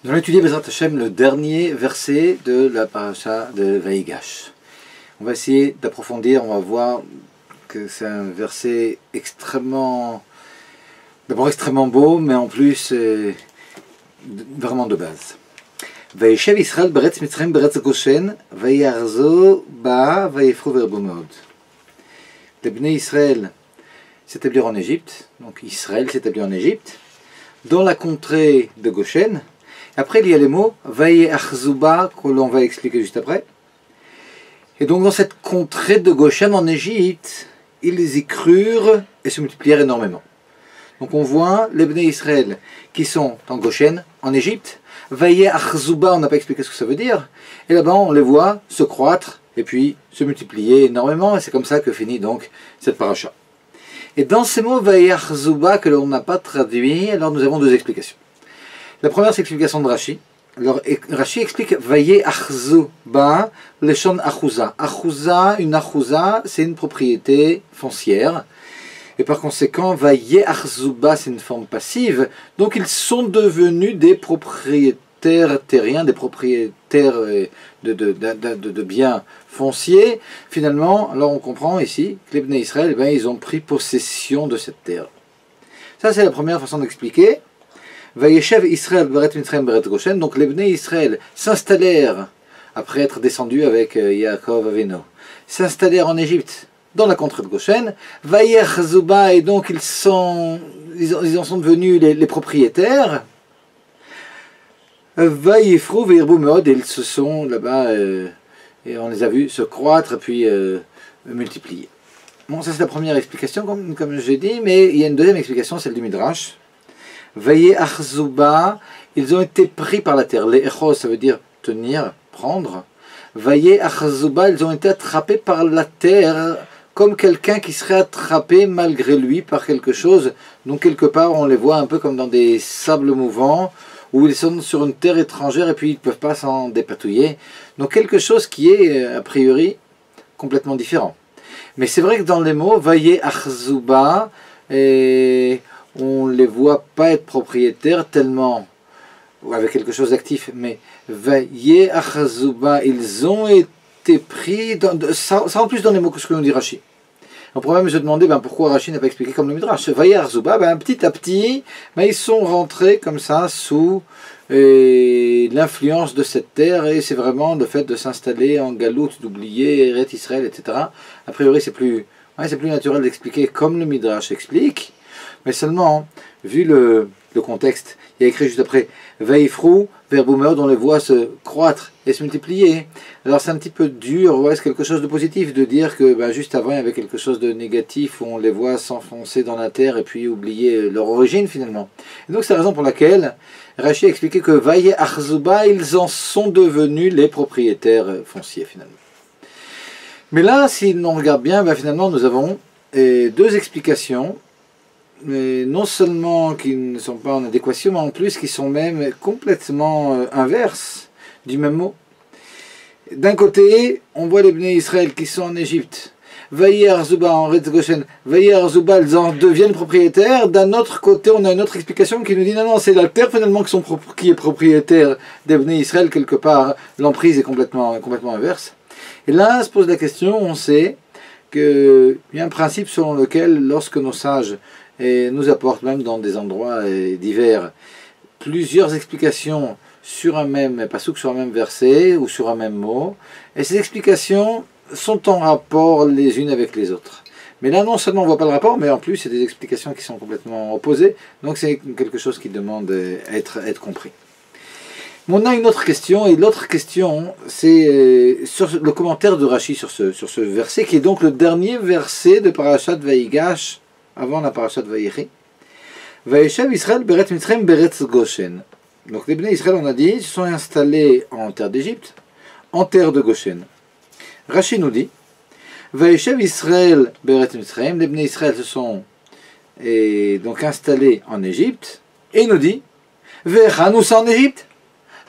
Nous allons étudier Bezrat Hashem le dernier verset de la paracha de Vaïgash. On va essayer d'approfondir, on va voir que c'est un verset extrêmement beau, mais en plus vraiment de base. Vaïshev Israël beretz Mitzrayim beretz Goshen, Vaïarzo ba Vaïfru verbo meod. Les Bnei Israël s'établirent en Égypte, donc Israël s'établit en Égypte, dans la contrée de Goshen. Après, il y a les mots Vaïachzuba que l'on va expliquer juste après. Et donc, dans cette contrée de Goshen en Égypte, ils y crurent et se multiplièrent énormément. Donc, on voit les Bnei Israël qui sont en Goshen, en Égypte. Vaïachzuba, on n'a pas expliqué ce que ça veut dire. Et là-bas, on les voit se croître et puis se multiplier énormément. Et c'est comme ça que finit donc cette paracha. Et dans ces mots Vaïachzuba que l'on n'a pas traduit, alors nous avons deux explications. La première, c'est l'explication de Rashi. Alors, Rashi explique Vaye Achzuba, Leshon Achouza. Achouza, une Achouza, c'est une propriété foncière. Et par conséquent, Vaye Achzuba, c'est une forme passive. Donc, ils sont devenus des propriétaires terriens, des propriétaires de biens fonciers. Finalement, alors on comprend ici que les Bnei Israël, ils ont pris possession de cette terre. Ça, c'est la première façon d'expliquer. Vaïeshev Israël beret Mitzrayim beret Goshen, donc les Bnei Israël s'installèrent, après être descendus avec Yaakov Avinu, s'installèrent en Égypte, dans la contrée de Goshen. Vaïachzuba, et donc ils en sont devenus les propriétaires. Vaïfru ve'irbu meod, et ils se sont là-bas, et on les a vus se croître et puis multiplier. Bon, ça c'est la première explication, comme j'ai dit, mais il y a une deuxième explication, celle du Midrash. Vaïachzuba, ils ont été pris par la terre. Les echos, ça veut dire tenir, prendre. Vaïachzuba, ils ont été attrapés par la terre, comme quelqu'un qui serait attrapé malgré lui par quelque chose. Donc quelque part, on les voit un peu comme dans des sables mouvants, où ils sont sur une terre étrangère et puis ils ne peuvent pas s'en dépatouiller. Donc quelque chose qui est, a priori, complètement différent. Mais c'est vrai que dans les mots, Vaïachzuba, on ne les voit pas être propriétaires tellement, avec quelque chose d'actif, mais Vaïachzuba, ils ont été pris, ça rentre plus dans les mots que ce que nous dit Rashi. On pourrait même se demander pourquoi Rashi n'a pas expliqué comme le Midrash. Vaïachzuba, petit à petit, ils sont rentrés comme ça sous l'influence de cette terre, et c'est vraiment le fait de s'installer en galoute, d'oublier Eret Israël, etc. A priori, c'est plus naturel d'expliquer comme le Midrash explique. Mais seulement, vu le contexte, il y a écrit juste après Vaïfru, verbo meod, on les voit se croître et se multiplier. Alors c'est un petit peu dur, c'est quelque chose de positif de dire que juste avant il y avait quelque chose de négatif où on les voit s'enfoncer dans la terre et puis oublier leur origine finalement. Et donc c'est la raison pour laquelle Rashi a expliqué que Vaïachzuba, ils en sont devenus les propriétaires fonciers finalement. Mais là, si on regarde bien, finalement nous avons deux explications. Mais non seulement qui ne sont pas en adéquation, mais en plus qui sont même complètement inverses du même mot. D'un côté, on voit les Bnei Israël qui sont en Égypte. Vaïachzuba en Retz Goshen, Vaïachzuba, ils en deviennent propriétaires. D'un autre côté, on a une autre explication qui nous dit non, c'est la terre finalement qui est propriétaire des Bnei Israël quelque part. L'emprise est complètement inverse. Et là, se pose la question, on sait qu'il y a un principe selon lequel, lorsque nos sages nous apportent même dans des endroits divers plusieurs explications sur un même passouk, sur un même verset ou sur un même mot, et ces explications sont en rapport les unes avec les autres. Mais là, non seulement on ne voit pas le rapport, mais en plus, c'est des explications qui sont complètement opposées, donc c'est quelque chose qui demande à être compris. Mais on a une autre question, et l'autre question, c'est sur le commentaire de Rashi sur ce verset, qui est donc le dernier verset de Parashat Vaïgash, avant la paracha de Vaïchi. Vaïeshev Israël beret Mitzrayim beret Goshen. Donc les Bnei Israël, on a dit, se sont installés en terre d'Égypte, en terre de Goshen. Rashi nous dit Vaïeshev Israël beret Mitzrayim, les Bnei Israël se sont donc installés en Égypte, et il nous dit Ve'chanousa en Égypte,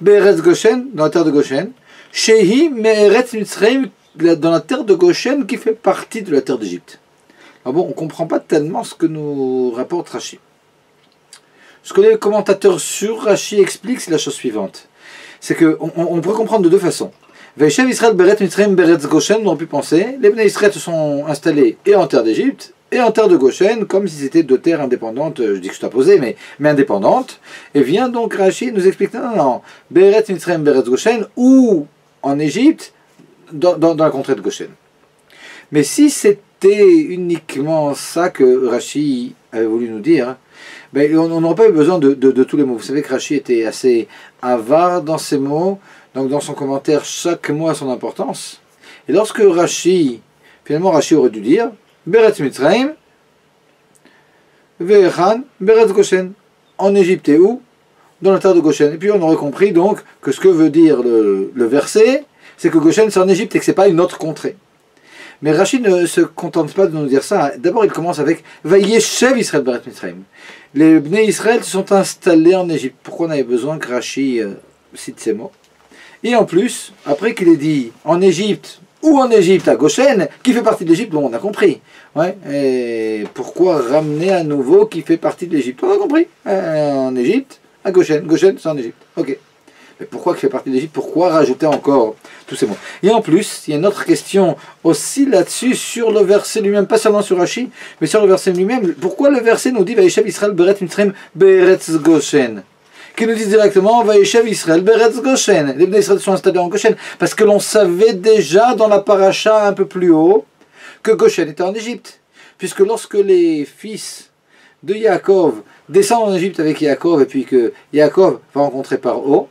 beret Goshen, dans la terre de Goshen, Shehi me'eret Mitzrayim, dans la terre de Goshen qui fait partie de la terre d'Égypte. Alors bon, on ne comprend pas tellement ce que nous rapporte Rashi. ce que les commentateurs sur Rashi expliquent, c'est la chose suivante. C'est qu'on pourrait comprendre de deux façons. Vaïshev Israël Beret Mitzrayim Beretz Goshen, on aurait pu penser, les Bnei Israël se sont installés et en terre d'Égypte, et en terre de Goshen, comme si c'était deux terres indépendantes, je dis que je suis opposé, mais indépendantes. Et vient donc Rashi nous explique, non, Beret Mitzrayim Beretz Goshen, ou en Égypte, dans la contrée de Goshen. Mais si c'était uniquement ça que Rashi avait voulu nous dire, ben, on n'aurait pas eu besoin de tous les mots. Vous savez que Rashi était assez avare dans ses mots, donc dans son commentaire, chaque mot a son importance. Et lorsque finalement Rashi aurait dû dire Beretz Mitzrayim, Ve'echan, Beretz Goshen, en Égypte et où? Dans la terre de Goshen. Et puis on aurait compris donc que ce que veut dire le verset, c'est que Goshen c'est en Égypte et que ce n'est pas une autre contrée. Mais Rashi ne se contente pas de nous dire ça. D'abord, il commence avec Vayeshev Israël Beret Mitzrayim. Les Bnei Israël se sont installés en Égypte. Pourquoi on avait besoin que Rashi cite ces mots? Et en plus, après qu'il ait dit en Égypte, ou en Égypte à Goshen, qui fait partie de l'Égypte, bon, on a compris. Ouais, et pourquoi ramener à nouveau qui fait partie de l'Égypte? On a compris. En Égypte, à Goshen. Goshen, c'est en Égypte. Ok. Mais pourquoi qui fait partie de l'Égypte? Pourquoi rajouter encore tous ces mots? Et en plus, il y a une autre question aussi là-dessus, sur le verset lui-même, pas seulement sur Rashi, mais sur le verset lui-même. Pourquoi le verset nous dit Vaïshev Israël Beret Mitzrayim Beretz Goshen? Qui nous dit directement Vaïshev Israël Beretz Goshen. Les Bnei Israël sont installés en Goshen. Parce que l'on savait déjà dans la paracha un peu plus haut que Goshen était en Égypte. Puisque lorsque les fils de Yaakov descendent en Égypte avec Yaakov, et puis que Yaakov va rencontrer Paro,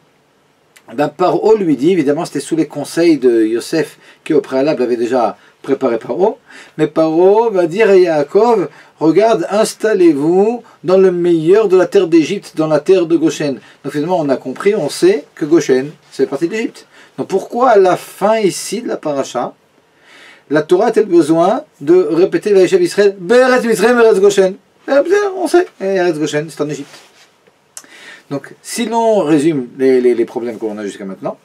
ben Paro lui dit, évidemment c'était sous les conseils de Yosef, qui au préalable avait déjà préparé Paro, mais Paro va dire à Yaakov, regarde, installez-vous dans le meilleur de la terre d'Égypte, dans la terre de Goshen. Donc finalement on a compris, on sait que Goshen, c'est partie d'Égypte. Donc pourquoi à la fin ici de la paracha, la Torah a-t-elle besoin de répéter Vaïshev Israël, Beretz Mitzrayim, Beretz Goshen? On sait, Beretz Goshen, c'est en Égypte. Donc, si l'on résume les problèmes qu'on a jusqu'à maintenant,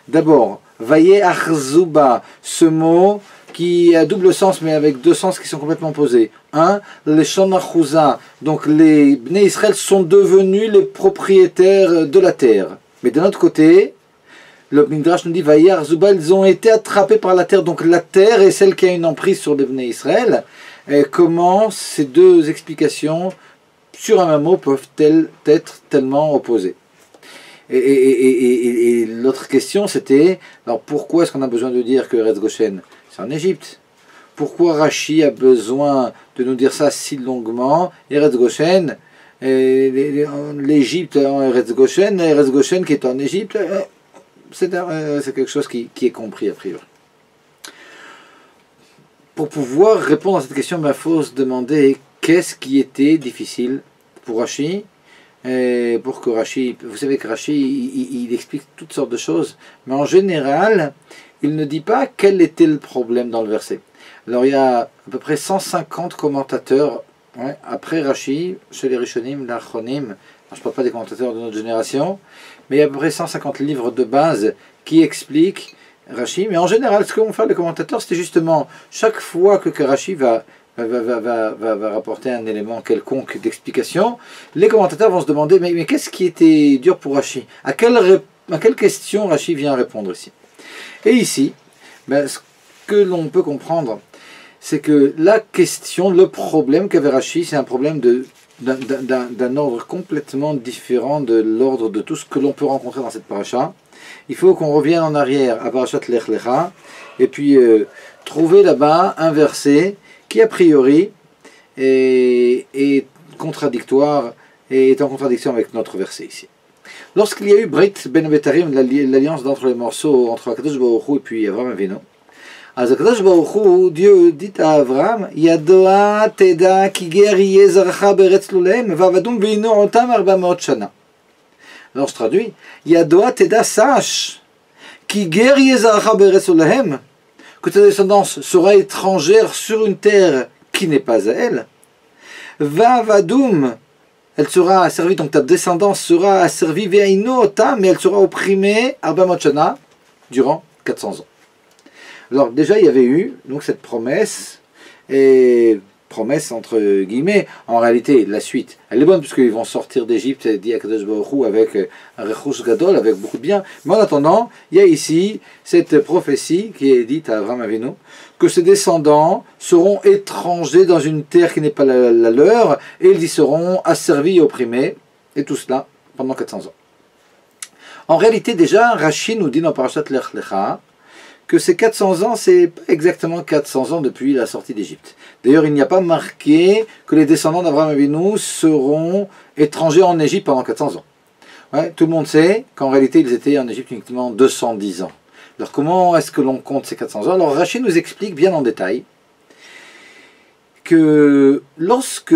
d'abord, Vaye Achzuba, ce mot qui a double sens, mais avec deux sens qui sont complètement opposés. Un, les Shonachouza, donc les Bnei Israël sont devenus les propriétaires de la terre. Mais d'un autre côté, le Midrash nous dit Vaye Achzuba, ils ont été attrapés par la terre, donc la terre est celle qui a une emprise sur les Bnei Israël. Et comment ces deux explications sur un même mot peuvent-elles être tellement opposées? Et l'autre question c'était, alors pourquoi est-ce qu'on a besoin de dire que Eretz Goshen c'est en Égypte? Pourquoi Rashi a besoin de nous dire ça si longuement? Eretz Goshen, l'Égypte en Eretz Goshen qui est en Égypte, c'est quelque chose qui est compris a priori. Pour pouvoir répondre à cette question, il faut se demander qu'est-ce qui était difficile pour Rashi, et pour que Rashi, vous savez que Rashi, il explique toutes sortes de choses, mais en général, il ne dit pas quel était le problème dans le verset. Alors il y a à peu près 150 commentateurs, après Rashi, chez les Rishonim, l'Achronim, je ne parle pas des commentateurs de notre génération, mais il y a à peu près 150 livres de base qui expliquent Rashi, mais en général, ce que vont faire les commentateurs, c'était justement, chaque fois que Rashi va rapporter un élément quelconque d'explication, les commentateurs vont se demander, mais qu'est-ce qui était dur pour Rashi? À quelle question Rashi vient répondre ici? Et ici, ce que l'on peut comprendre, c'est que la question, le problème qu'avait Rashi, c'est un problème d'un ordre complètement différent de l'ordre de tout ce que l'on peut rencontrer dans cette paracha. Il faut qu'on revienne en arrière à Parashat Lech Lecha, et puis trouver là-bas un verset qui a priori est contradictoire et est en contradiction avec notre verset ici. Lorsqu'il y a eu Brit Ben Betarim, l'alliance d'entre les morceaux entre Akadosh Baruch Hu et puis Avram Avinu, Akadosh Baruch Hu, Dieu dit à Avram, Yadoa teda ki ger yeh zarcha beretz lulem vavadum veinu otam 400 shana. Alors je traduis, Yadoa teda, sache, ki ger yeh zarcha beretz lulem, que ta descendance sera étrangère sur une terre qui n'est pas à elle. Vavadum, elle sera asservie, donc ta descendance sera asservie, ve'ainota, mais elle sera opprimée, 400 shana, durant 400 ans. Alors déjà il y avait eu donc cette promesse promesse entre guillemets. En réalité, la suite, elle est bonne puisqu'ils vont sortir d'Égypte, dit Akadosh Baruch Hu, avec un Rechush Gadol, avec beaucoup de bien. Mais en attendant, il y a ici cette prophétie qui est dite à Abraham Avinu, que ses descendants seront étrangers dans une terre qui n'est pas la leur, et ils y seront asservis et opprimés, et tout cela pendant 400 ans. En réalité, déjà, Rashi nous dit dans Parashat Lech Lecha que ces 400 ans, c'est pas exactement 400 ans depuis la sortie d'Égypte. D'ailleurs, il n'y a pas marqué que les descendants d'Abraham Avinu seront étrangers en Égypte pendant 400 ans. Ouais, tout le monde sait qu'en réalité, ils étaient en Égypte uniquement 210 ans. Alors, comment est-ce que l'on compte ces 400 ans? Alors, Rashi nous explique bien en détail que lorsque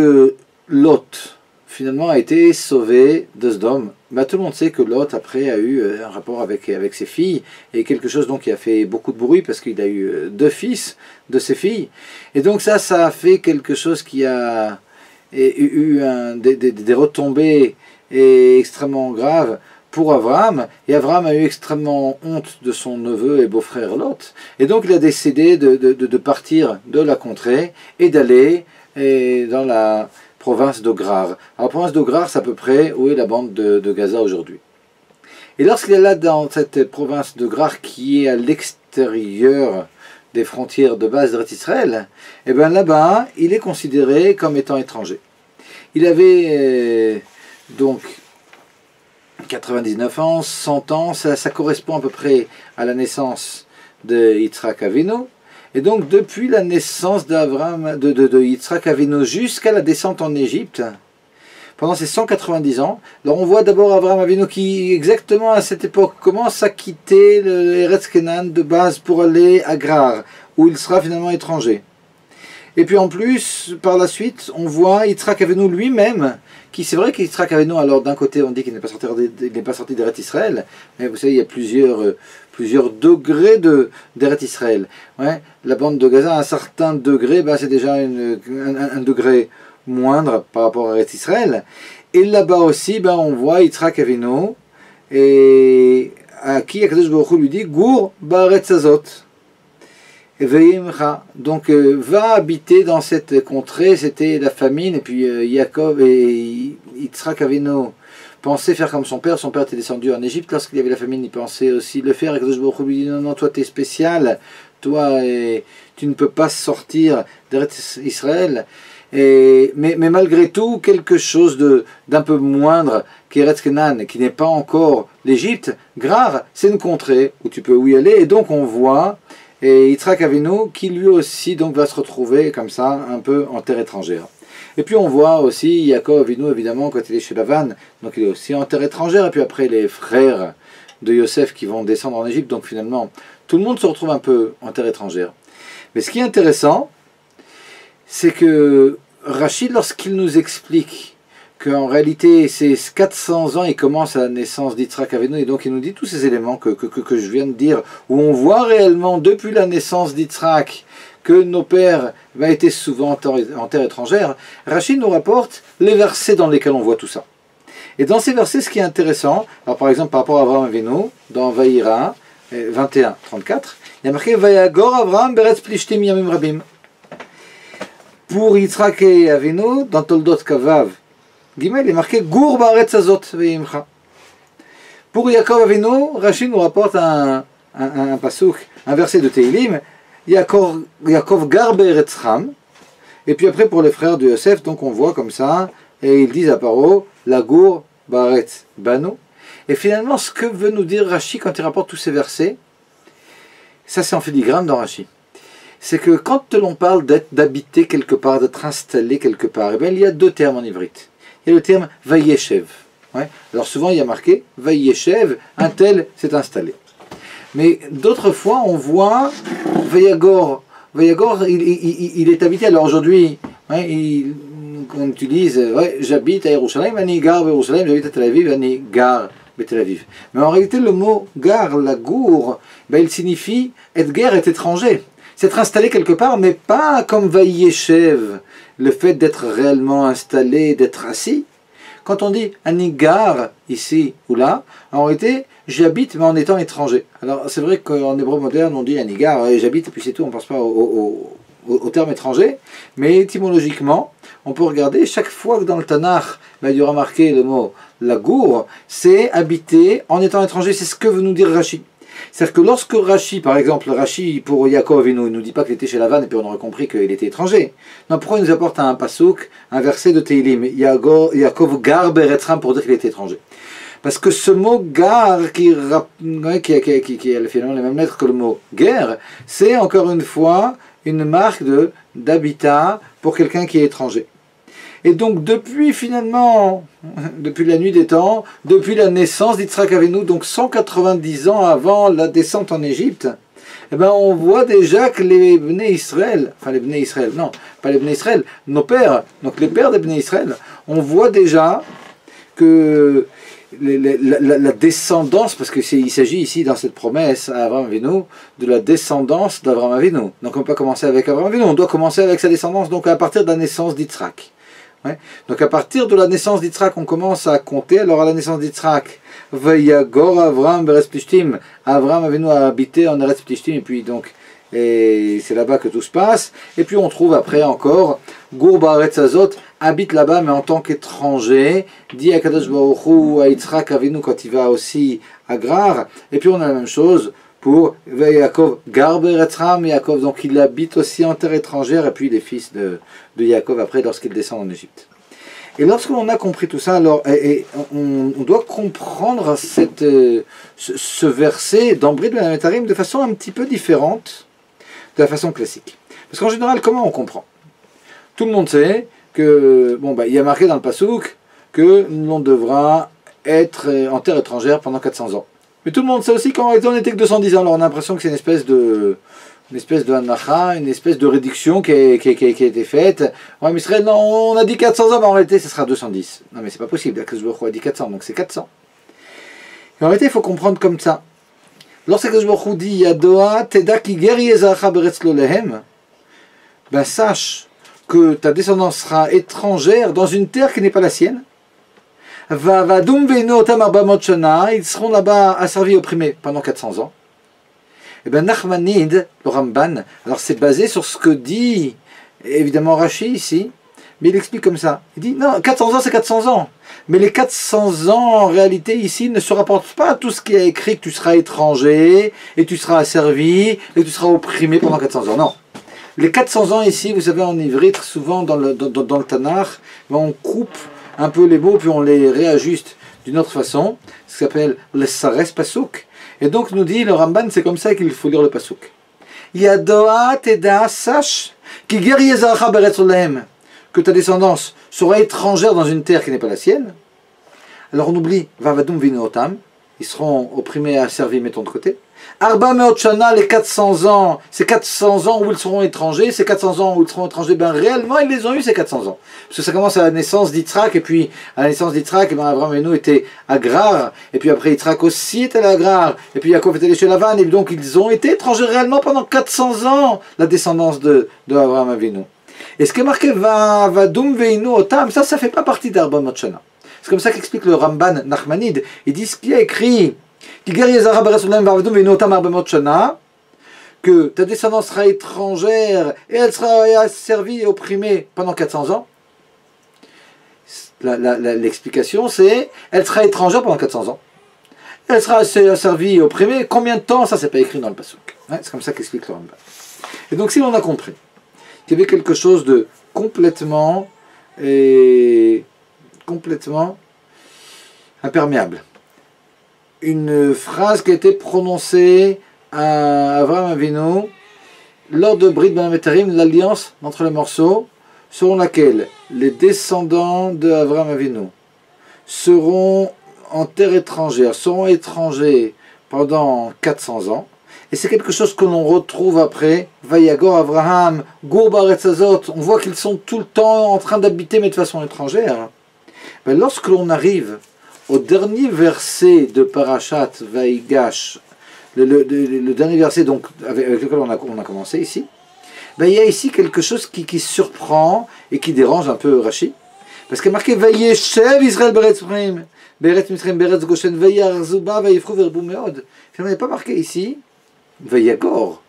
Lot, finalement, a été sauvé de Sodome, tout le monde sait que Lot, après, a eu un rapport avec ses filles, et quelque chose donc qui a fait beaucoup de bruit, parce qu'il a eu 2 fils de ses filles. Et donc ça a fait quelque chose qui a eu des retombées extrêmement graves pour Abraham, et Abraham a eu extrêmement honte de son neveu et beau-frère Lot, et donc il a décidé de partir de la contrée, et d'aller dans la province de Grar. Alors, la province de Grar, c'est à peu près où est la bande de Gaza aujourd'hui. Et lorsqu'il est là dans cette province de Grar qui est à l'extérieur des frontières de base d'Israël, et bien là-bas, il est considéré comme étant étranger. Il avait donc 99 ans, 100 ans, ça correspond à peu près à la naissance de Yitzhak Avinu. Et donc, depuis la naissance d'Abraham, de Yitzhak Avinu jusqu'à la descente en Égypte, pendant ces 190 ans, alors on voit d'abord Abraham Avinu qui, exactement à cette époque, commence à quitter le Eretz Kenan de base pour aller à Grar, où il sera finalement étranger. Et puis en plus, par la suite, on voit Yitzhak Avinu lui-même, qui c'est vrai qu'Yitzhak Avinu, alors d'un côté on dit qu'il n'est pas sorti d'Eretz Israël, mais vous savez, il y a plusieurs degrés d'Eretz Israël. Ouais, la bande de Gaza, à un certain degré, c'est déjà un degré moindre par rapport à Eretz Israël. Et là-bas aussi, on voit Yitzhak Avinu, et à qui Akadosh Baruch Hu lui dit, Gour ba'aretz hazot. Donc va habiter dans cette contrée, c'était la famine, et puis Yaakov et Yitzhak Avinu pensaient faire comme son père était descendu en Égypte, lorsqu'il y avait la famine, il pensait aussi le faire, et Akadosh Baruch Hu lui dit non, toi tu es spécial, toi tu ne peux pas sortir d'Israël, mais malgré tout, quelque chose d'un peu moindre qu'Eretz Kenan, qui n'est pas encore l'Égypte, Grar, c'est une contrée où tu peux y aller, et donc on voit et Yitzhak Avinu qui lui aussi donc va se retrouver comme ça un peu en terre étrangère. Et puis on voit aussi Yaakov Avinu évidemment quand il est chez Lavan, donc il est aussi en terre étrangère, et puis après les frères de Yosef qui vont descendre en Égypte, donc finalement tout le monde se retrouve un peu en terre étrangère. Mais ce qui est intéressant, c'est que Rachid, lorsqu'il nous explique qu'en réalité, ces 400 ans, il commence à la naissance d'Yitzhak Avinu, et donc il nous dit tous ces éléments que je viens de dire, où on voit réellement, depuis la naissance d'Yitzhak, que nos pères étaient souvent en terre étrangère. Rachid nous rapporte les versets dans lesquels on voit tout ça. Et dans ces versets, ce qui est intéressant, alors par exemple par rapport à Abraham Avinu, dans Vaïra 21, 34, il y a marqué « Vayagor Abraham beretz plishtim yamim rabim ». Pour Yitzhak Avinu, dans Toldot Kavav, il est marqué Gour ba'aretz hazot ve'imcha. Pour Yaakov Avinu, Rachid nous rapporte un pasuk, un verset de Teilim, Yaakov gar be'eretz cham. Et puis après pour les frères de Yosef, donc on voit comme ça, et ils disent à Paro, la Gour ba'aretz banu. Et finalement, ce que veut nous dire Rachid quand il rapporte tous ces versets, ça c'est en filigrane dans Rachid. C'est que quand l'on parle d'habiter quelque part, d'être installé quelque part, eh bien, il y a 2 termes en ivrite. Il y a le terme Vayeshev. Ouais. Alors souvent il y a marqué Vayeshev, un tel s'est installé. Mais d'autres fois on voit Vayagor. Vayagor, il est habité. Alors aujourd'hui, on utilise j'habite à Yerushalayim, ani gar à Yerushalayim, j'habite à Tel Aviv, ani gar à Tel Aviv. Mais en réalité le mot gar, la gour, il signifie être guerre, être étranger. S'être installé quelque part, mais pas comme Vayeshev, le fait d'être réellement installé, d'être assis. Quand on dit anigar ici ou là, en réalité, j'habite mais en étant étranger. Alors c'est vrai qu'en hébreu moderne, on dit anigar, j'habite et puis c'est tout, on ne pense pas au au terme étranger, mais étymologiquement, on peut regarder, chaque fois que dans le Tanakh, il y aura marqué le mot lagour, c'est habiter en étant étranger, c'est ce que veut nous dire Rashi. C'est-à-dire que lorsque Rashi, par exemple, Rashi pour Yaakov, il ne nous dit pas qu'il était chez Lavan et puis on aurait compris qu'il était étranger. Non, pourquoi il nous apporte un pasouk, un verset de Teilim, Yaakov gar beretzram pour dire qu'il était étranger? Parce que ce mot gar, qui a finalement les mêmes lettres que le mot guerre, c'est encore une fois une marque d'habitat pour quelqu'un qui est étranger. Et donc depuis finalement, depuis la nuit des temps, depuis la naissance d'Yitzhak Avinu, donc 190 ans avant la descente en Égypte, eh ben on voit déjà que les Bnei Israël, enfin les Bnei Israël, non, pas les Bnei Israël, nos pères, donc les pères des Bnei Israël, on voit déjà que la descendance, parce qu'il s'agit ici dans cette promesse à Abraham Avinu, de la descendance d'Abraham Avinu. Donc on ne peut pas commencer avec Abraham Avinu, on doit commencer avec sa descendance, donc à partir de la naissance d'Yitzhak. Ouais. Donc à partir de la naissance d'Yitzhak, on commence à compter. Alors à la naissance d'Yitzhak, Vayagor Avram Beretz Plishtim, Abraham Avinu a habité en Eretz Plishtim, et puis donc et c'est là-bas que tout se passe. Et puis on trouve après encore Gur Ba'aretz Hazot, habite là-bas mais en tant qu'étranger, dit à Kadosh Baruch Hu à Yitzhak Avinu quand il va aussi à Grar. Et puis on a la même chose pour Yaakov gar beretzram, Yaakov, donc il habite aussi en terre étrangère, et puis les fils de Yaakov après lorsqu'il descend en Égypte. Et lorsque l'on a compris tout ça, alors on doit comprendre ce verset d'Ambrid Ben Ametarim de façon un petit peu différente de la façon classique. Parce qu'en général, comment on comprend? Tout le monde sait que, il y a marqué dans le Passouk que l'on devra être en terre étrangère pendant 400 ans. Mais tout le monde sait aussi qu'en réalité on n'était que 210 ans, alors on a l'impression que c'est une espèce de hanacha, une espèce de réduction qui a été faite. Ouais, mais Israël, non, on a dit 400 ans, mais en réalité ce sera 210. Non mais c'est pas possible, Akadosh Baruch Hu a dit 400, donc c'est 400. Et en réalité il faut comprendre comme ça. Lorsqu'Akadosh Baruch Hu dit Yadoa teda ki ger yezacha beretz lo lehem, ben sache que ta descendance sera étrangère dans une terre qui n'est pas la sienne. Ils seront là-bas asservis, opprimés pendant 400 ans. Et bien Nachmanide, le Ramban, alors c'est basé sur ce que dit évidemment Rashi ici, mais il explique comme ça. Il dit non, 400 ans c'est 400 ans, mais les 400 ans en réalité ici ne se rapportent pas à tout ce qui est écrit que tu seras étranger, et tu seras asservi, et tu seras opprimé pendant 400 ans. Non. Les 400 ans ici, vous savez en ivrite, souvent dans le Tanakh, on coupe un peu les mots, puis on les réajuste d'une autre façon, ce qui s'appelle le Sares Pasuk. Et donc nous dit le Ramban, c'est comme ça qu'il faut lire le Pasuk. Yadoa teda, sache, ki ger yezacha beretz lo lehem, que ta descendance sera étrangère dans une terre qui n'est pas la sienne. Alors on oublie, vavadum vinotam, ils seront opprimés et asservis, mettons de côté. Arba meot shana, les 400 ans, c'est 400 ans où ils seront étrangers, ces 400 ans où ils seront étrangers, ben réellement ils les ont eu ces 400 ans. Parce que ça commence à la naissance d'Yitzhak, et puis à la naissance d'Yitzhak, Abraham Avinu était à Grar, et puis après Yitzhak aussi était à Grar, et puis Yaakov était chez Lavan, et donc ils ont été étrangers réellement pendant 400 ans, la descendance de Abraham Avinu. Et ce qui est marqué Vadum veinu otam, ça fait pas partie d'Arba meot shana. C'est comme ça qu'explique le Ramban Nachmanide. Il dit ce qui est écrit que ta descendance sera étrangère et elle sera asservie et opprimée pendant 400 ans. L'explication c'est elle sera étrangère pendant 400 ans. Elle sera asservie et opprimée. Combien de temps? Ça c'est pas écrit dans le Pasuk. Ouais, c'est comme ça qu'explique le Ramban. Et donc si l'on a compris qu'il y avait quelque chose de complètement imperméable, une phrase qui a été prononcée à Abraham Avinu lors de Brit Ben Ametarim, l'alliance entre les morceaux, selon laquelle les descendants de Abraham Avinu seront en terre étrangère, seront étrangers pendant 400 ans. Et c'est quelque chose que l'on retrouve après, Vayagor Abraham, Gur Ba'aretz Hazot, on voit qu'ils sont tout le temps en train d'habiter mais de façon étrangère. Mais lorsque l'on arrive au dernier verset de Parashat Vaïgash, le dernier verset donc, avec lequel on a commencé ici, il y a ici quelque chose qui surprend et qui dérange un peu Rashi. Parce qu'il est marqué Vayeshev Israël Beretz Mitzrayim, Beretz Goshen, Vayarzuba, Vayifru Verbu Meod. Finalement, il n'est pas marqué ici Vayagor.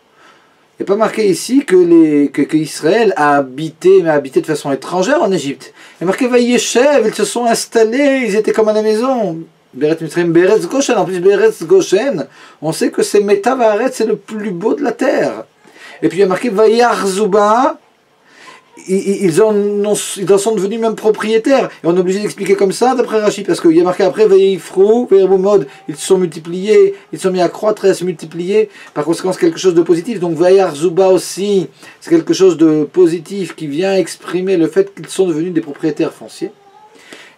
Il n'est pas marqué ici que Israël a habité, mais a habité de façon étrangère en Égypte. Il est marqué Vayeshev, ils se sont installés, ils étaient comme à la maison. Beretz Mitzrayim, Beretz Goshen, en plus Beretz Goshen, on sait que c'est Metavaret, c'est le plus beau de la terre. Et puis il y a marqué Vayar Zuba, ils en sont devenus même propriétaires. Et on est obligé d'expliquer comme ça d'après Rashi, parce qu'il y a marqué après Vayifrou, Vayarbumod, ils se sont multipliés, ils se sont mis à croître et à se multiplier. Par conséquent, c'est quelque chose de positif. Donc Vayar Zuba aussi, c'est quelque chose de positif qui vient exprimer le fait qu'ils sont devenus des propriétaires fonciers.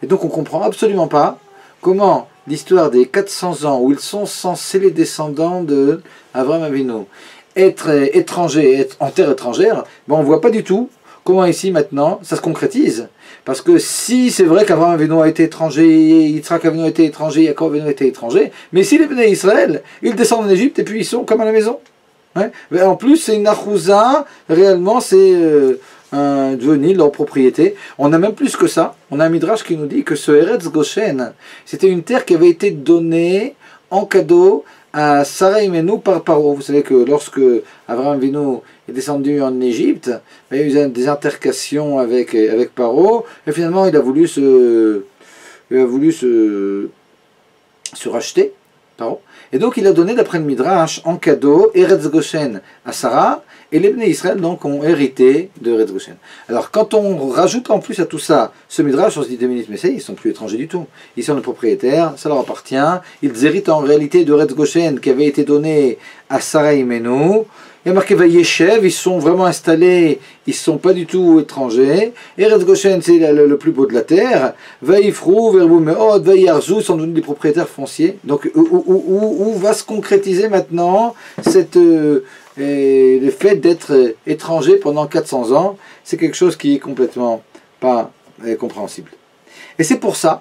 Et donc on ne comprend absolument pas comment l'histoire des 400 ans où ils sont censés, les descendants de Abraham Avinu, être étrangers, être en terre étrangère, ben on ne voit pas du tout comment ici maintenant ça se concrétise. Parce que si c'est vrai qu'Abraham Avinu a été étranger, Yitzhak Avinu a été étranger, Yaakov Avinu a été étranger, mais si les Bnei Israël, ils descendent en Égypte et puis ils sont comme à la maison. Ouais. Mais en plus c'est une achouza, réellement c'est devenir leur propriété. On a même plus que ça. On a un midrash qui nous dit que ce Eretz Goshen, c'était une terre qui avait été donnée en cadeau à Sarah Imenu par Paro. Vous savez que lorsque Abraham Avinu est descendu en Égypte, il y a eu des altercations avec Paro, et finalement il a voulu se racheter, Paro. Et donc il a donné, d'après le Midrash, en cadeau Eretz Goshen à Sarah, et les Bnei Israël donc ont hérité de Eretz Goshen. Alors quand on rajoute en plus à tout ça ce Midrash, on se dit 2 minutes, mais ça, ils ne sont plus étrangers du tout. Ils sont les propriétaires, ça leur appartient, ils héritent en réalité de Eretz Goshen qui avait été donné à Sarah Imenu. Il y a marqué Vayeshev, ils sont vraiment installés, ils ne sont pas du tout étrangers. Eretz Goshen, c'est le plus beau de la terre. Vayifrou, Verbu Meod, Vayarzou, ils sont devenus des propriétaires fonciers. Donc, où va se concrétiser maintenant le fait d'être étranger pendant 400 ans? C'est quelque chose qui est complètement pas compréhensible. Et c'est pour ça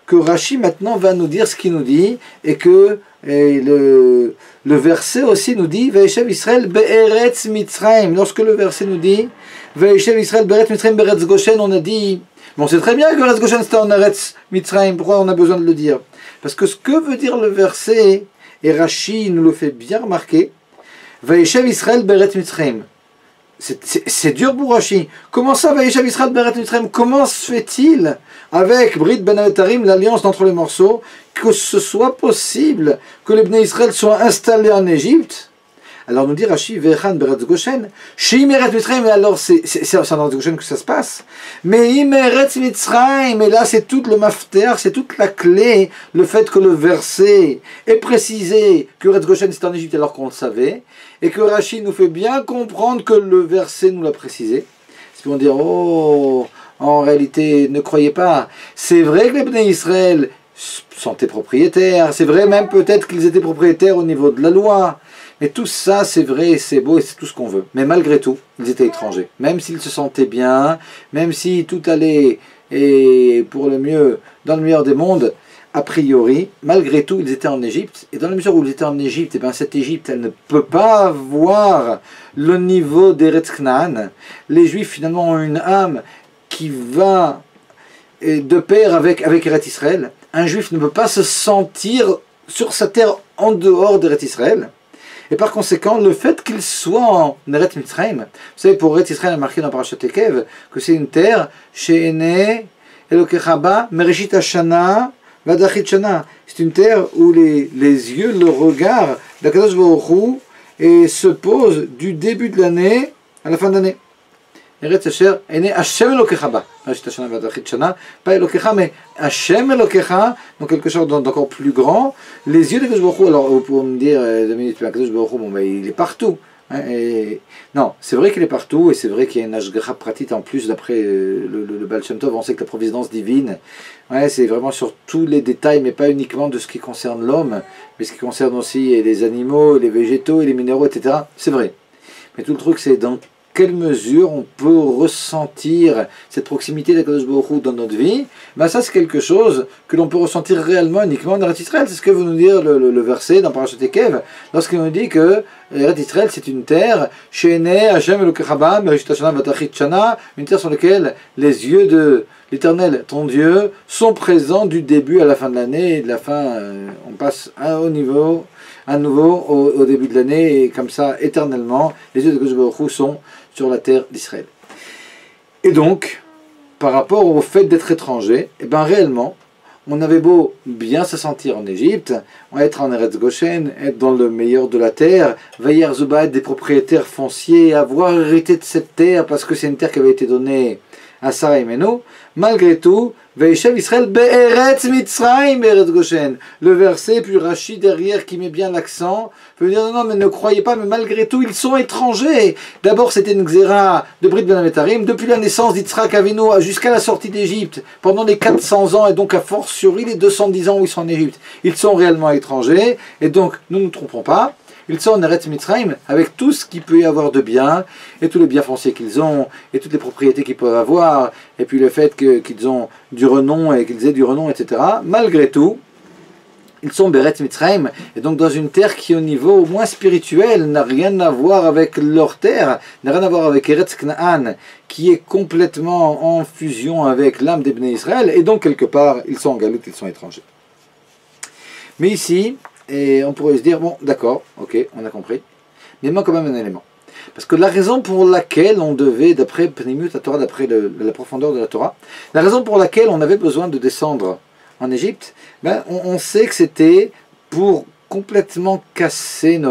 que Rashi maintenant va nous dire ce qu'il nous dit, et que le verset aussi nous dit Vaishev Israël be'eretz Mitzrayim. Lorsque le verset nous dit Vaishev Israël be'eretz Mitzrayim be'eretz Goshen, on a dit, bon, c'est très bien que Eretz Goshen c'était en Eretz Mitzrayim. Pourquoi on a besoin de le dire? Parce que ce que veut dire le verset, et Rashi nous le fait bien remarquer, Vaishev Israël be'eretz Mitzrayim. C'est dur pour Rashi. Comment ça, Vaishav Israël be'eretz Mitzrayim? Comment se fait-il, avec Brit Ben Avetarim, l'alliance d'entre les morceaux, que ce soit possible que les Bnei Israël soient installés en Égypte? Alors nous dit Rashi, Vechan be'eretz Goshen, Shim eretz Mitzrayim, et alors c'est en Eretz Goshen que ça se passe. Mais im eretz Mitzrayim, et là c'est tout le mafter, c'est toute la clé, le fait que le verset est précisé que Eretz Goshen c'est en Égypte alors qu'on le savait, et que Rashi nous fait bien comprendre que le verset nous l'a précisé. C'est pour dire, oh, en réalité, ne croyez pas. C'est vrai que les Bnei Israël sont des propriétaires, c'est vrai même peut-être qu'ils étaient propriétaires au niveau de la loi, mais tout ça c'est vrai, c'est beau et c'est tout ce qu'on veut. Mais malgré tout, ils étaient étrangers. Même s'ils se sentaient bien, même si tout allait et pour le mieux, dans le meilleur des mondes, a priori, malgré tout, ils étaient en Égypte, et dans la mesure où ils étaient en Égypte, et bien cette Égypte, elle ne peut pas avoir le niveau d'Eretz Knaan. Les Juifs, finalement, ont une âme qui va de pair avec Eretz Israël. Un Juif ne peut pas se sentir sur sa terre en dehors d'Eretz Israël. Et par conséquent, le fait qu'il soit en Eretz Mitzrayim, vous savez, pour Eretz Israël, il est marqué dans Parashat Ekev, que c'est une terre, She'ene Elokechaba, Mereshit Hashana, c'est une terre où les yeux, le regard d'Akadosh Baruch Hu et se posent du début de l'année à la fin de l'année. Eretz Asher ene Hashem Elokecha ba. Pas Elokecha, mais Hashem Elokecha, donc quelque chose d'encore plus grand. Les yeux d'Akadosh Baruch Hu, alors vous pouvez me dire, Dominique, Akadosh Baruch Hu, bon, ben, il est partout. Hein, non, c'est vrai qu'il est partout, et c'est vrai qu'il y a une Ashgacha pratit en plus, d'après le Baal Shem Tov, on sait que la providence divine, ouais, c'est vraiment sur tous les détails, mais pas uniquement de ce qui concerne l'homme, mais ce qui concerne aussi les animaux, les végétaux, et les minéraux, etc. C'est vrai. Mais tout le truc, c'est dans quelle mesure on peut ressentir cette proximité d'Akadosh Baruch Hu dans notre vie. Ben ça, c'est quelque chose que l'on peut ressentir réellement uniquement dans Eretz Israël. C'est ce que veut nous dire le verset dans Parashat Ekev, lorsqu'il nous dit que Eretz Israël, c'est une terre, She'eneh Hashem Elokecha ba, Mereshit Hashana v'Tachit Shana, une terre sur laquelle les yeux de l'Éternel, ton Dieu, sont présents du début à la fin de l'année, et de la fin, on passe à un à nouveau au début de l'année, et comme ça, éternellement, les yeux de Akadosh Baruch Hu sont sur la terre d'Israël. Et donc, par rapport au fait d'être étranger, eh ben réellement, on avait beau bien se sentir en Égypte, être en Eretz Goshen, être dans le meilleur de la terre, Vayer Zuba, être des propriétaires fonciers, avoir hérité de cette terre parce que c'est une terre qui avait été donnée à Sarah et Menou, malgré tout, Veishev Israël be'eretz Mitzrayim be'eretz Goshen. Le verset, puis Rachid derrière qui met bien l'accent, peut dire non, mais ne croyez pas, mais malgré tout, ils sont étrangers. D'abord, c'était une xéra de Brit Ben Ametarim, depuis la naissance d'Yitzhak Avinu jusqu'à la sortie d'Égypte, pendant les 400 ans, et donc à fortiori les 210 ans où ils sont en Égypte. Ils sont réellement étrangers, et donc, nous ne nous trompons pas. Ils sont en Eretz Mitzrayim avec tout ce qu'il peut y avoir de bien, et tous les biens fonciers qu'ils ont, et toutes les propriétés qu'ils peuvent avoir, et puis le fait qu'ils ont du renom, et qu'ils aient du renom, etc. Malgré tout, ils sont Eretz Mitzrayim, et donc dans une terre qui au niveau au moins spirituel n'a rien à voir avec leur terre, n'a rien à voir avec Eretz Knaan, qui est complètement en fusion avec l'âme des Bnei Israël, et donc quelque part, ils sont en galoute, ils sont étrangers. Mais ici, et on pourrait se dire, bon, d'accord, ok, on a compris, mais il manque quand même un élément. Parce que la raison pour laquelle on devait, d'après Pnimut la Torah, d'après la profondeur de la Torah, la raison pour laquelle on avait besoin de descendre en Égypte, ben, on sait que c'était pour complètement casser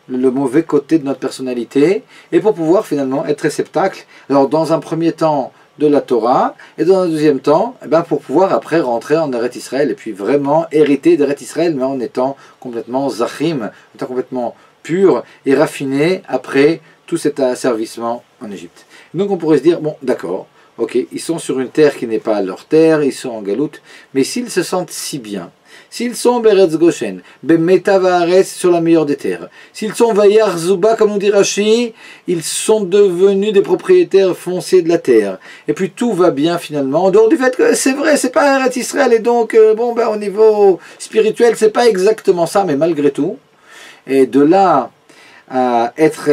le mauvais côté de notre personnalité, et pour pouvoir finalement être réceptacle. Alors dans un premier temps, de la Torah, et dans un deuxième temps, eh ben, pour pouvoir après rentrer en Eretz Israël, et puis vraiment hériter d'Eretz Israël, mais en étant complètement zachim, en étant complètement pur et raffiné après tout cet asservissement en Égypte. Donc on pourrait se dire, bon d'accord, ok, ils sont sur une terre qui n'est pas leur terre, ils sont en galoute, mais s'ils se sentent si bien, s'ils sont Beretz Goshen, Bemetavares sur la meilleure des terres, s'ils sont Vayar Zuba, comme on dit Rashi, ils sont devenus des propriétaires fonciers de la terre. Et puis tout va bien finalement, en dehors du fait que c'est vrai, c'est pas Eretz Israël, et donc, bon, ben, au niveau spirituel, c'est pas exactement ça, mais malgré tout, et de là à être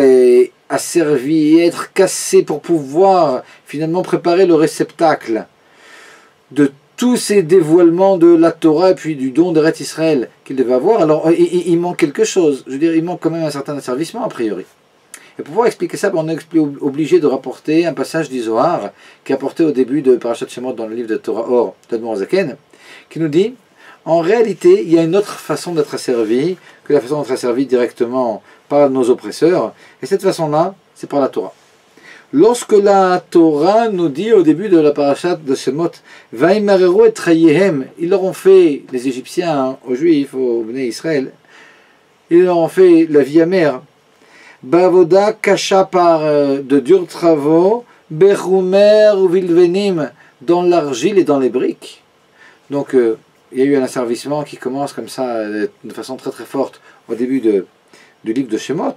asservi, être cassé pour pouvoir finalement préparer le réceptacle de tous ces dévoilements de la Torah et puis du don d'Eretz Israël qu'il devait avoir, alors il manque quelque chose. Je veux dire, il manque quand même un certain asservissement a priori. Et pour pouvoir expliquer ça, on est obligé de rapporter un passage du Zohar qui est apporté au début de Parashat Shemot dans le livre de Torah Or d'Admor Zaken, qui nous dit, en réalité, il y a une autre façon d'être asservi que la façon d'être asservi directement par nos oppresseurs, et cette façon-là, c'est par la Torah. Lorsque la Torah nous dit au début de la parashat de Shemot, Vaimareru et Trayehem, ils leur ont fait, les Égyptiens, aux Juifs, aux Bnei Israël, ils leur ont fait la vie amère. Bavoda kasha par de durs travaux, Bechumer ou Vilvenim, dans l'argile et dans les briques. Donc il y a eu un asservissement qui commence comme ça, de façon très très forte, au début du livre de Shemot.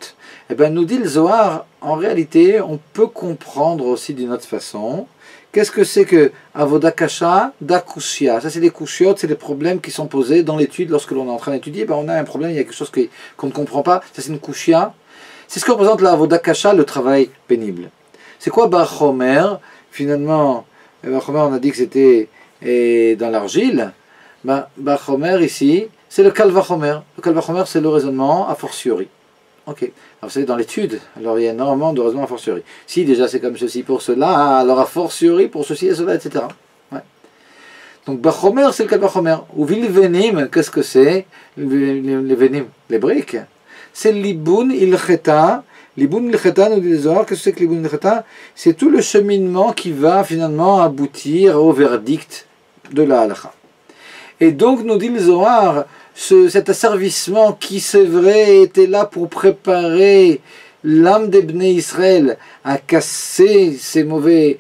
Eh bien, nous dit le Zohar, en réalité, on peut comprendre aussi d'une autre façon. Qu'est-ce que c'est que Avoda Kasha, Dakushia? Ça, c'est les kushiotes, c'est les problèmes qui sont posés dans l'étude lorsque l'on est en train d'étudier. Ben, on a un problème, il y a quelque chose qu'on ne comprend pas. Ça, c'est une kushia. C'est ce que représente la Avoda Kasha, le travail pénible. C'est quoi Bachomer? Finalement, Bachomer, on a dit que c'était dans l'argile. Bachomer, ici, c'est le Kalvachomer. Le Kalvachomer, c'est le raisonnement a fortiori. Ok. Alors, vous savez, dans l'étude, alors il y a énormément de raisonnements a fortiori. Si déjà c'est comme ceci pour cela, alors a fortiori pour ceci et cela, etc. Ouais. Donc, Bachomer, c'est le Kalvachomer. Ou Vilvenim, qu'est-ce que c'est? Les venim, les briques. C'est Liboun Ilcheta. Liboun Ilcheta, nous dit les Zohar, qu'est-ce que c'est que Liboun Ilcheta? C'est tout le cheminement qui va finalement aboutir au verdict de la halakha. Et donc, nous dit le Zohar, cet asservissement qui, c'est vrai, était là pour préparer l'âme des Bnei Israël à casser ces mauvais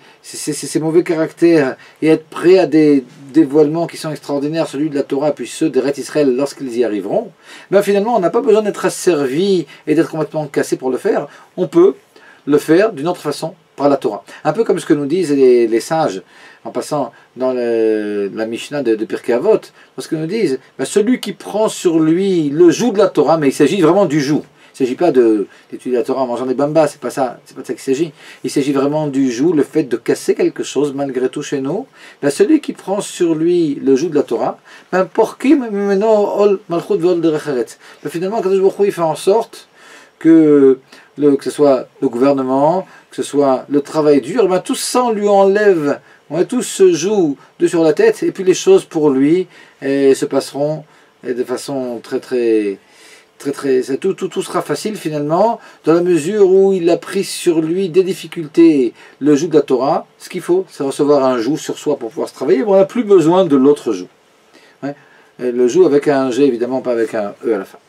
caractères et être prêt à des dévoilements qui sont extraordinaires, celui de la Torah puis ceux d'Eretz Israël lorsqu'ils y arriveront, ben finalement, on n'a pas besoin d'être asservi et d'être complètement cassé pour le faire. On peut le faire d'une autre façon, par la Torah. Un peu comme ce que nous disent les sages, en passant dans la Mishnah de Pirkei Avot, lorsque nous disent, ben celui qui prend sur lui le joug de la Torah, mais il s'agit vraiment du joug, Il ne s'agit pas d'étudier la Torah en mangeant des bambas, c'est pas ça qu'il s'agit. Il s'agit vraiment du joug, le fait de casser quelque chose malgré tout chez nous. Ben, celui qui prend sur lui le joug de la Torah, ben, finalement, Kadosh Baruch Hu, il fait en sorte que ce soit le gouvernement, que ce soit le travail dur, ben, tout ça on lui enlève, tout se joue de sur la tête, et puis les choses pour lui se passeront de façon très, tout sera facile finalement, dans la mesure où il a pris sur lui des difficultés, le joug de la Torah. Ce qu'il faut, c'est recevoir un joug sur soi pour pouvoir se travailler, on n'a plus besoin de l'autre joug. Le joug avec un G, évidemment, pas avec un E à la fin.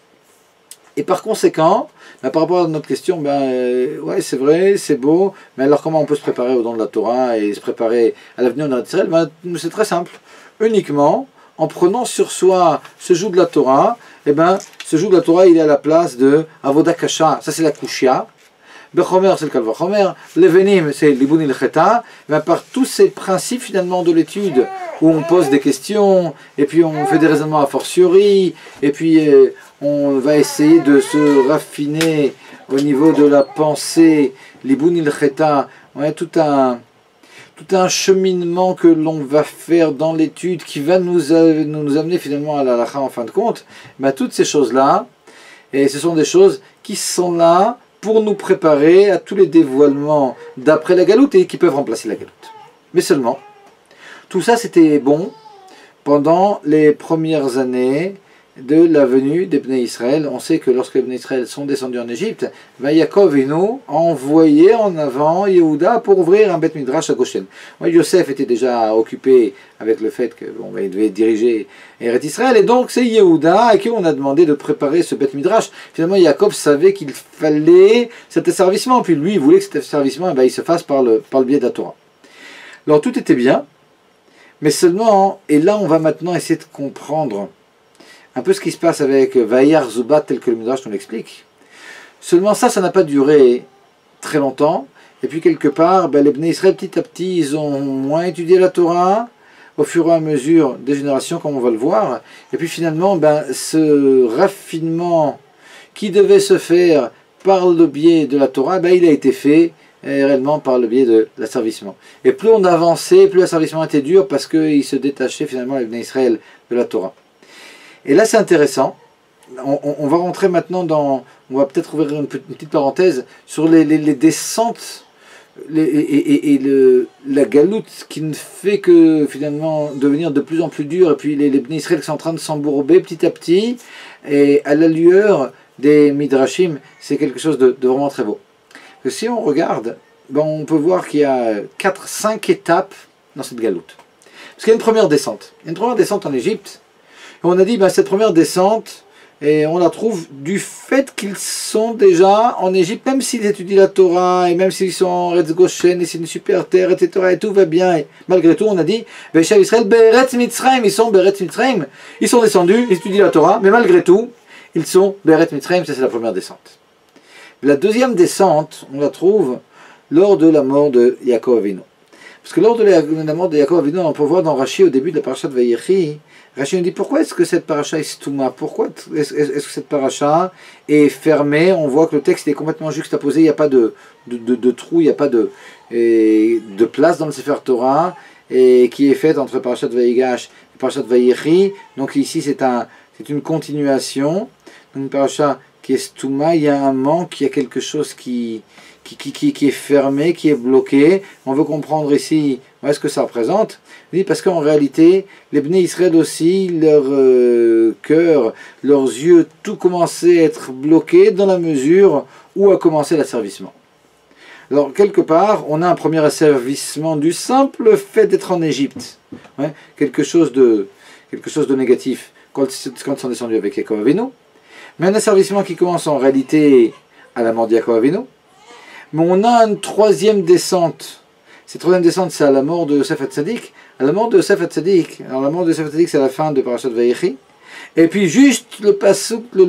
Et par conséquent, par rapport à notre question, ouais, c'est vrai, c'est beau, mais alors comment on peut se préparer au don de la Torah et se préparer à l'avenir de Israël? C'est très simple, uniquement en prenant sur soi ce joug de la Torah. Ce joug de la Torah, il est à la place de Avoda Kasha, ça c'est la Kushia, Bechomer c'est le Kalvachomer, Levenim c'est l'Ibun il-Cheta. Par tous ces principes finalement de l'étude, où on pose des questions, et puis on fait des raisonnements a fortiori, et puis on va essayer de se raffiner au niveau de la pensée, l'Ibun il-Cheta, tout un cheminement que l'on va faire dans l'étude qui va nous amener finalement à la halakha en fin de compte. Toutes ces choses-là, et ce sont des choses qui sont là pour nous préparer à tous les dévoilements d'après la galoute et qui peuvent remplacer la galoute. Mais seulement, tout ça c'était bon pendant les premières années de la venue des Bnei Israël. On sait que lorsque les Bnei Israël sont descendus en Égypte, Yaakov Avinu a envoyé en avant Yehuda pour ouvrir un Beth Midrash à Goshen. Yosef était déjà occupé avec le fait qu'il devait diriger Eretz Israël, et donc c'est Yehuda à qui on a demandé de préparer ce Beth Midrash. Finalement, Yaakov savait qu'il fallait cet asservissement, puis lui il voulait que cet asservissement il se fasse par le biais de la Torah. Alors tout était bien, mais seulement, et là on va maintenant essayer de comprendre un peu ce qui se passe avec Vayar Zubat tel que le Midrash nous l'explique. Seulement ça n'a pas duré très longtemps. Et puis quelque part, les Bnei Israël petit à petit, ils ont moins étudié la Torah au fur et à mesure des générations, comme on va le voir. Et puis finalement, ce raffinement qui devait se faire par le biais de la Torah, il a été fait réellement par le biais de l'asservissement. Et plus on avançait, plus l'asservissement était dur parce qu'il se détachait finalement les Bnei Israël de la Torah. Et là c'est intéressant, on va rentrer maintenant on va peut-être ouvrir une petite parenthèse sur les descentes la galoute qui ne fait que finalement devenir de plus en plus dure, et puis les Bnei Israël qui sont en train de s'embourber petit à petit, et à la lueur des Midrashim, c'est quelque chose de vraiment très beau. Que si on regarde, on peut voir qu'il y a 4-5 étapes dans cette galoute. Parce qu'il y a une première descente. Il y a une première descente en Égypte. On a dit, cette première descente, et on la trouve du fait qu'ils sont déjà en Égypte, même s'ils étudient la Torah, et même s'ils sont en Eretz Goshen, et c'est une super terre, etc., et tout va bien, et malgré tout, on a dit, Israël, Be'eretz Mitzrayim, ils sont Be'eretz Mitzrayim, ils sont descendus, ils étudient la Torah, mais malgré tout, ils sont Be'eretz Mitzrayim, ça c'est la première descente. La deuxième descente, on la trouve lors de la mort de Yaakov Avinu. Parce que lors de la mort de Yaakov Avinu, on peut voir dans Rashi, au début de la paracha de Vayechi, Rashi nous dit pourquoi est-ce que cette paracha est stouma? Pourquoi est-ce que cette paracha est fermée? On voit que le texte est complètement juxtaposé, il n'y a pas de trou, il n'y a pas de place dans le Sefer Torah, et qui est faite entre parachat Vayigash et parachat Vayechi. Donc ici c'est une continuation, une paracha qui est stouma, il y a un manque, il y a quelque chose qui est fermé, qui est bloqué. On veut comprendre ici ce que ça représente. Oui, parce qu'en réalité, les Bnei Israël aussi, leur cœur, leurs yeux, tout commençait à être bloqué dans la mesure où a commencé l'asservissement. Alors, quelque part, on a un premier asservissement du simple fait d'être en Égypte. Quelque chose de négatif quand ils sont descendus avec Yaakov Avinu. Mais un asservissement qui commence en réalité à la mort de Yaakov Avinu. Mais on a une troisième descente. Cette troisième descente, c'est à la mort de Yosef Hatzadik. À la mort de Yosef Hatzadik. Alors la mort de Yosef Hatzadik, c'est à la fin de Parashat Vayechi. Et puis juste le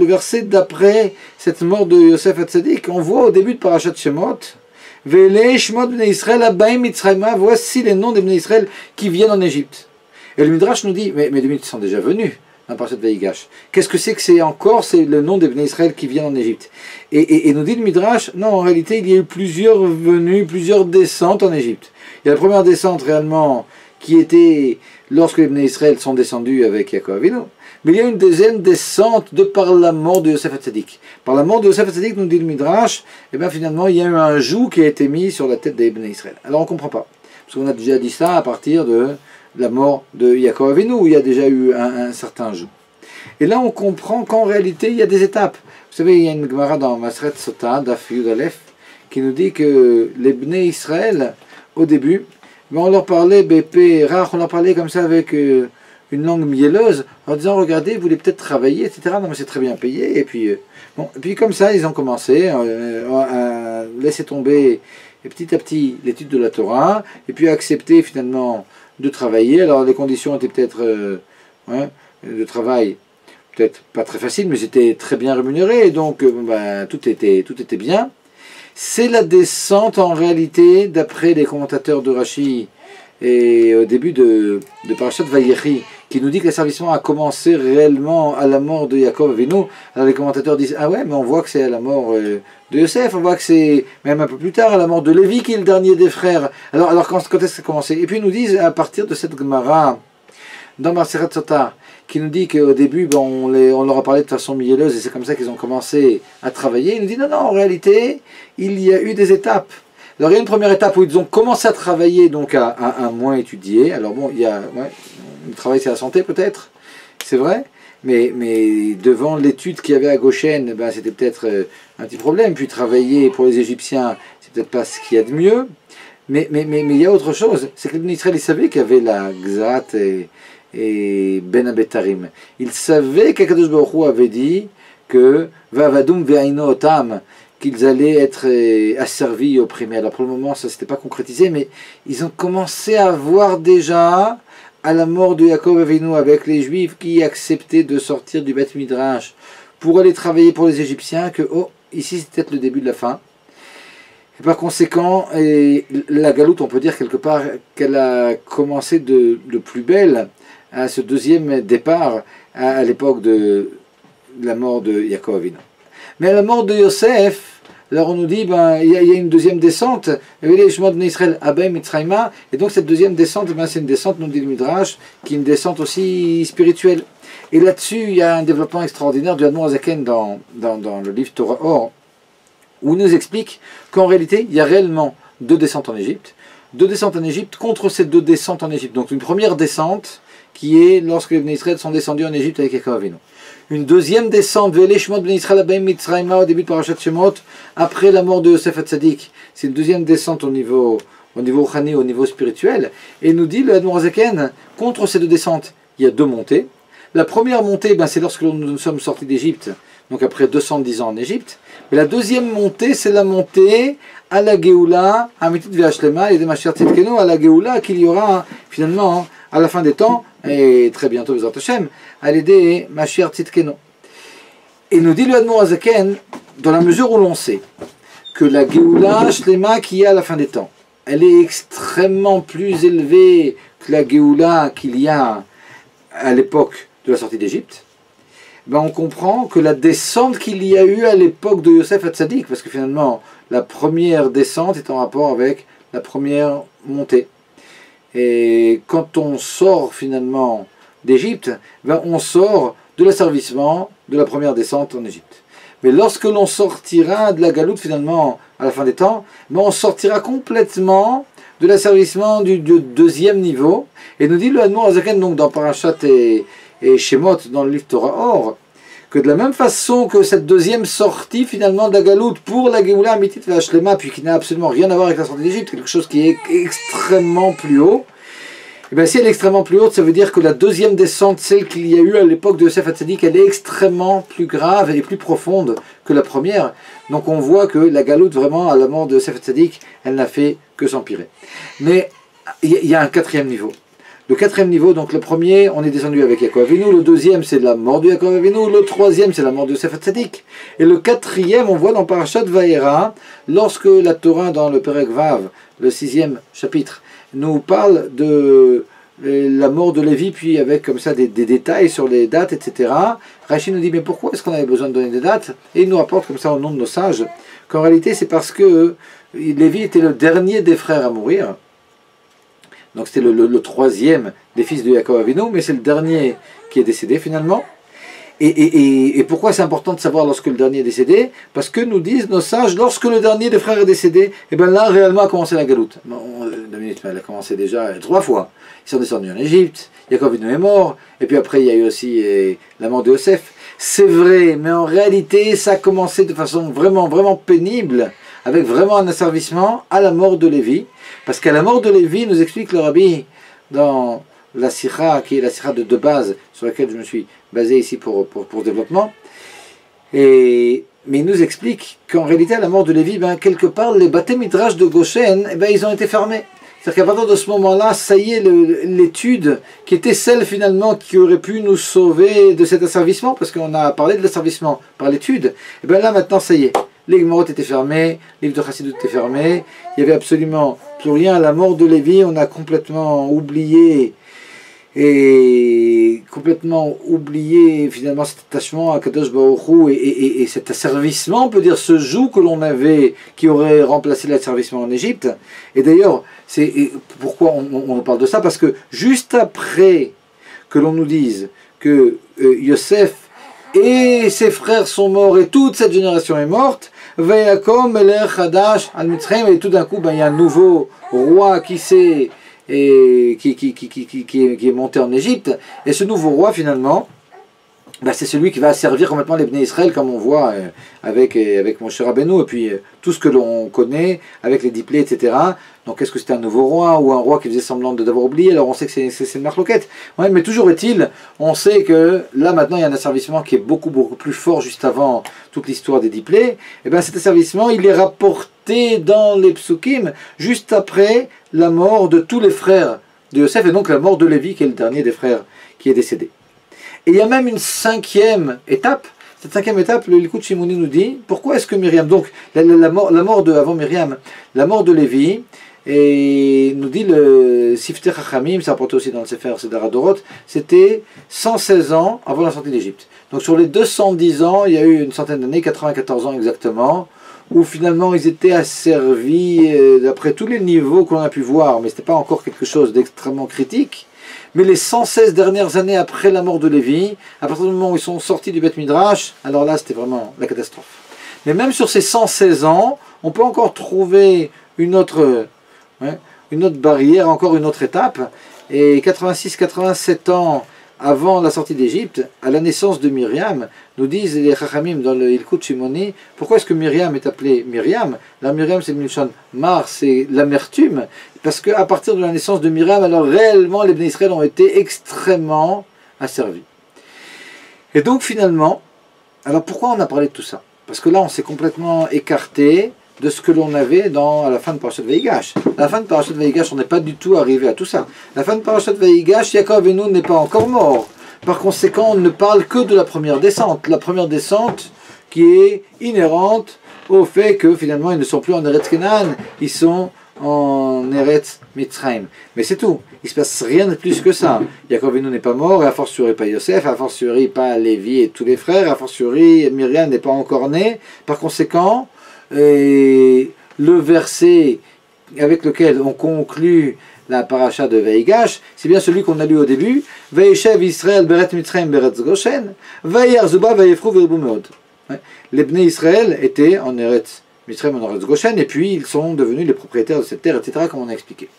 verset d'après cette mort de Yosef Hatzadik, on voit au début de Parashat Shemot, Vele Shemot Bnei Israël Abaim Mitzrayma, voici les noms des Bnei Israël qui viennent en Égypte. Et le Midrash nous dit, mais les Midrash sont déjà venus. dans Parashat Vayigash. Qu'est-ce que c'est encore? C'est le nom des Bnei Israël qui viennent en Égypte. Et nous dit le Midrash, non, en réalité, il y a eu plusieurs venues, plusieurs descentes en Égypte. Il y a la première descente réellement qui était lorsque les Bnei Israël sont descendus avec Yaakov Avinu. Mais il y a une deuxième descente de par la mort de Yosef Hatzadik. Par la mort de Yosef Hatzadik, nous dit le Midrash, et bien finalement, il y a eu un joug qui a été mis sur la tête des Bnei Israël. Alors on ne comprend pas. Parce qu'on a déjà dit ça à partir de la mort de Yaakov Avinu, où il y a déjà eu un certain joug. Et là, on comprend qu'en réalité, il y a des étapes. Vous savez, il y a une Gemara dans Masret Sota, Daf Yud Aleph, qui nous dit que les Bnei Israël, au début, on leur parlait BP rare, on leur parlait comme ça avec une langue mielleuse, en disant regardez, vous voulez peut-être travailler, etc. Non, mais c'est très bien payé. Et puis, bon, et puis comme ça, ils ont commencé à laisser tomber petit à petit l'étude de la Torah, et puis à accepter finalement de travailler. Alors les conditions étaient peut-être de travail, peut-être pas très faciles, mais c'était très bien rémunéré, et donc tout était bien. C'est la descente en réalité, d'après les commentateurs de Rashi, et au début de Parashat Vayechi, qui nous dit que l'asservissement a commencé réellement à la mort de Yaakov Avinu. Alors les commentateurs disent, ah ouais, mais on voit que c'est à la mort de Yosef, on voit que c'est même un peu plus tard, à la mort de Lévi, qui est le dernier des frères. Alors quand est-ce que ça a commencé? Et puis ils nous disent, à partir de cette Gemara, dans Maseret Sota, qui nous dit qu'au début, on leur a parlé de façon mielleuse, et c'est comme ça qu'ils ont commencé à travailler. Il nous dit, non, en réalité, il y a eu des étapes. Alors il y a une première étape où ils ont commencé à travailler, donc à moins étudier. Alors bon, il y a le travail, c'est la santé peut-être, c'est vrai, mais devant l'étude qu'il y avait à Goshen, c'était peut-être un petit problème. Puis travailler pour les Égyptiens, c'est peut-être pas ce qu'il y a de mieux. Mais il y a autre chose, c'est que les Israël, ils savaient qu'il y avait la Gzat et Ben Abetarim. Ils savaient qu'Akadosh Baruch Hu avait dit que Vavadum ve'aino otam, qu'ils allaient être asservis, opprimés. Alors pour le moment, ça ne s'était pas concrétisé, mais ils ont commencé à voir déjà, à la mort de Yaakov Avinu, avec les Juifs qui acceptaient de sortir du Beth Midrash pour aller travailler pour les Égyptiens, que ici c'est peut-être le début de la fin. Et par conséquent, la galoute, on peut dire quelque part qu'elle a commencé de plus belle à ce deuxième départ à l'époque de la mort de Yaakov Avinu. Mais à la mort de Yosef, alors on nous dit, il y a une deuxième descente, et donc cette deuxième descente, c'est une descente, nous dit le Midrash, qui est une descente aussi spirituelle. Et là-dessus, il y a un développement extraordinaire du Admor Hazaken dans le livre Torah Or, où il nous explique qu'en réalité, il y a réellement deux descentes en Égypte contre ces deux descentes en Égypte. Donc une première descente, qui est lorsque les Bnei Israël sont descendus en Égypte avec Yaakov Avinu. Une deuxième descente, Vele Shemot Bnei Israël Abaim Mitzrayma, au début de Parashat Shemot, après la mort de Yosef Hatzadik. C'est une deuxième descente au niveau Chani, au niveau spirituel. Et nous dit le Admor Hazaken, contre ces deux descentes, il y a deux montées. La première montée, c'est lorsque nous sommes sortis d'Égypte, donc après 210 ans en Égypte. Mais la deuxième montée, c'est la montée à la Géoula, à Mitit Ve'ashlema, et de Mashiach Tzidkenu, à la Géoula qu'il y aura finalement à la fin des temps, et très bientôt, Bezrat Hashem, à l'aider Mashiach Tzidkenu. Et nous dit le Admor Hazaken, dans la mesure où l'on sait que la Géoula Shlema qui est à la fin des temps, elle est extrêmement plus élevée que la Géoula qu'il y a à l'époque de la sortie d'Égypte, on comprend que la descente qu'il y a eu à l'époque de Yosef Hatzadik, parce que finalement la première descente est en rapport avec la première montée. Et quand on sort finalement d'Égypte, on sort de l'asservissement de la première descente en Égypte. Mais lorsque l'on sortira de la galoute finalement à la fin des temps, on sortira complètement de l'asservissement du deuxième niveau. Et nous dit le Admor Hazaken, donc dans Parashat et Shemot, dans le livre Torah Or, que de la même façon que cette deuxième sortie finalement de la galoute pour la Géoula Amitit Ve'ashlema, puis qui n'a absolument rien à voir avec la sortie d'Égypte, quelque chose qui est extrêmement plus haut, et si elle est extrêmement plus haute, ça veut dire que la deuxième descente, celle qu'il y a eu à l'époque de Yosef Hatzadik, elle est extrêmement plus grave et plus profonde que la première. Donc on voit que la galoute, vraiment, à la mort de Yosef Hatzadik, elle n'a fait que s'empirer. Mais il y a un quatrième niveau. Le quatrième niveau, donc le premier, on est descendu avec Yaakov Avinu, le deuxième c'est la mort de Yaakov Avinu, le troisième c'est la mort de Yosef Hatzadik, et le quatrième, on voit dans Parashat Vayera, lorsque la Torah dans le Perek Vav, le 6e chapitre, nous parle de la mort de Lévi, puis avec comme ça des détails sur les dates, etc. Rachid nous dit, mais pourquoi est-ce qu'on avait besoin de donner des dates? Et il nous rapporte comme ça au nom de nos sages, qu'en réalité c'est parce que Lévi était le dernier des frères à mourir. Donc c'était le troisième des fils de Yaakov Avinu, mais c'est le dernier qui est décédé finalement. Et pourquoi c'est important de savoir lorsque le dernier est décédé? Parce que nous disent nos sages, lorsque le dernier des frères est décédé, et bien là réellement a commencé la galoute. Bon, elle a commencé déjà 3 fois. Ils sont descendus en Égypte, Yaakov Avinu est mort, et puis après il y a eu aussi la mort de Yosef. C'est vrai, mais en réalité ça a commencé de façon vraiment, vraiment pénible, avec vraiment un asservissement à la mort de Lévi. Parce qu'à la mort de Lévi, nous explique le Rabbi dans la Sikha, qui est la Sikha de base, sur laquelle je me suis basé ici pour développement. Mais il nous explique qu'en réalité, à la mort de Lévi, quelque part, les Baté Midrash de Goshen, ils ont été fermés. C'est-à-dire qu'à partir de ce moment-là, ça y est, l'étude qui était celle finalement qui aurait pu nous sauver de cet asservissement, parce qu'on a parlé de l'asservissement par l'étude, et bien là maintenant, ça y est. Les Gemorot étaient fermés, les livres de Chassidut étaient fermés, il n'y avait absolument plus rien. À la mort de Lévi, on a complètement oublié finalement cet attachement à Kadosh Baruch Hu et cet asservissement, on peut dire ce joug que l'on avait qui aurait remplacé l'asservissement en Égypte. Et d'ailleurs, pourquoi on parle de ça? Parce que juste après que l'on nous dise que Yosef et ses frères sont morts et toute cette génération est morte, Vayakom Melech Hadash al Mitzrayim, et tout d'un coup il y a un nouveau roi qui est monté en Égypte, et ce nouveau roi finalement c'est celui qui va servir complètement les Bnei Israël, comme on voit avec Moshe Rabbeinu, et puis tout ce que l'on connaît avec les 10 plaies, etc. Donc est-ce que c'était un nouveau roi ou un roi qui faisait semblant d'avoir oublié? Alors on sait que c'est une marloquette. Ouais, mais toujours est-il, on sait que là maintenant il y a un asservissement qui est beaucoup plus fort juste avant toute l'histoire des 10 plaies. Et bien cet asservissement il est rapporté dans les psukim juste après la mort de tous les frères de Yosef, et donc la mort de Lévi qui est le dernier des frères qui est décédé. Et il y a même une 5e étape. Cette 5e étape, le Likut Shimoni nous dit, pourquoi est-ce que Myriam, donc la mort de, avant Myriam, la mort de Lévi, et nous dit le Siftei Chachamim, ça rapporté aussi dans le Sefer Seder Adorot, c'était 116 ans avant la sortie d'Égypte. Donc sur les 210 ans, il y a eu une centaine d'années, 94 ans exactement, où finalement ils étaient asservis d'après tous les niveaux qu'on a pu voir, mais ce n'était pas encore quelque chose d'extrêmement critique. Mais les 116 dernières années après la mort de Lévi, à partir du moment où ils sont sortis du Beth Midrash, alors là c'était vraiment la catastrophe. Mais même sur ces 116 ans, on peut encore trouver une autre barrière, encore une autre étape. Et 86-87 ans avant la sortie d'Égypte, à la naissance de Myriam, nous disent les Chachamim dans le Ilkut Shimoni, pourquoi est-ce que Myriam est appelée Myriam? La Myriam c'est le Milchon Mar, c'est l'amertume, parce qu'à partir de la naissance de Myriam, alors réellement les Bnei Israël ont été extrêmement asservis. Et donc finalement, alors pourquoi on a parlé de tout ça? Parce que là on s'est complètement écarté de ce que l'on avait à la fin de Parashat Vayigash. À la fin de Parashat Vayigash, on n'est pas du tout arrivé à tout ça. À la fin de Parashat Vayigash, Yaakov Avinu n'est pas encore mort. Par conséquent, on ne parle que de la première descente. La première descente qui est inhérente au fait que finalement ils ne sont plus en Eretz Kenan, ils sont en Eretz Mitzrayim. Mais c'est tout. Il ne se passe rien de plus que ça. Yaakov Avinu n'est pas mort, et a fortiori pas Yosef, a fortiori pas Lévi et tous les frères, a fortiori Myriam n'est pas encore née. Par conséquent, le verset avec lequel on conclut la paracha de Vayigash, c'est bien celui qu'on a lu au début. Vayeshev Israël beret Mitzrayim beretz Goshen, vayarzuba vayefru v'irbu meod. Les Bnei Israël étaient en Eretz Mitzrayim, en Eretz Goshen, et puis ils sont devenus les propriétaires de cette terre, etc., comme on a expliqué.